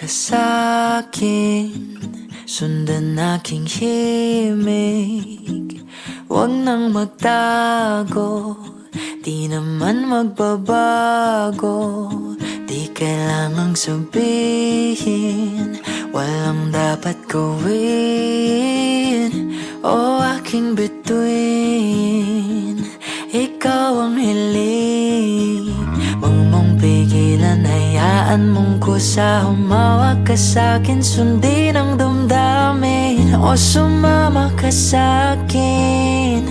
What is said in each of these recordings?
ka sa'kin, sundan aking himig. Huwag nang magtago, di naman magbabago. Di kailangang sabihin, walang dapat gawin. O aking bituin, ikaw ang hiling. Huwag mong pigilan, hayaan mong kusa. Humawak ka sa'kin, sundin ang damdamin. O sumama ka sa'kin,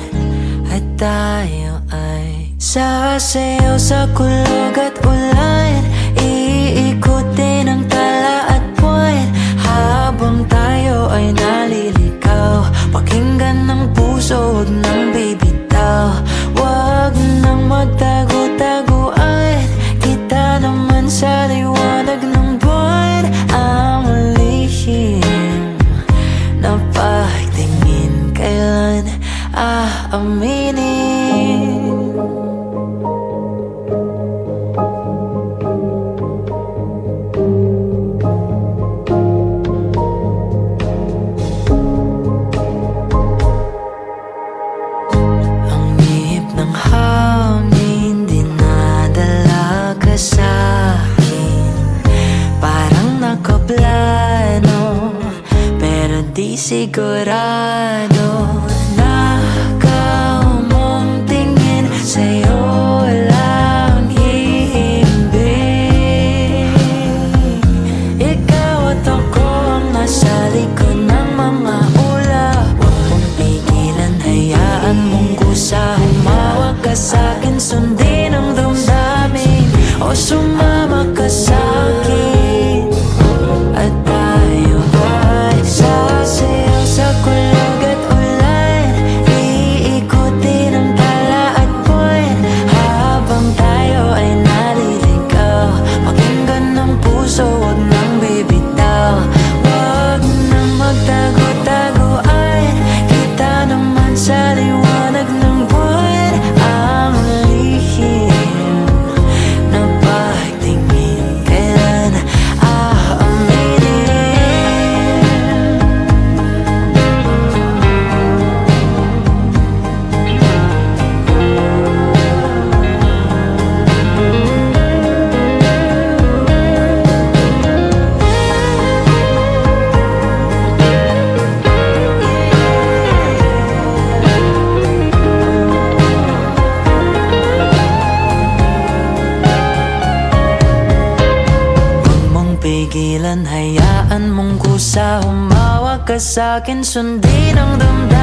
at tayo ay sasayaw sa kulog at ulan. Iikutin ang tala at buwan, habang tayo ay naliligaw. Pakinggan ng puso, huwag nang bibitaw. Huwag nang magtago-taguan, kita naman sa liwanag ng buwan. Ang lihim na pagtingin, kailan aaminin? Di sigurado, nakaw mong tingin, sa'yo lang hihimbing. Ikaw at ako ang nasa likod ng mga ulap. Huwag mong pigilan, hayaan mong kusa. Humawak ka sa'kin, sundin ang damdamin. O sumama ka sa'kin, at tayo ay sasayaw sa kulog at ulan. Iikutin ang tala at buwan, habang tayo ay naliligaw. Pakinggan ng puso, huwag nang bibitaw. Huwag nang magtago-taguan, kita naman sa liwanag ng buwan. Ang lihim na pagtingin, kailan aaminin? Pigilan, hayaan mong kusa. Humawak ka sa'kin, sundin ang damdamin.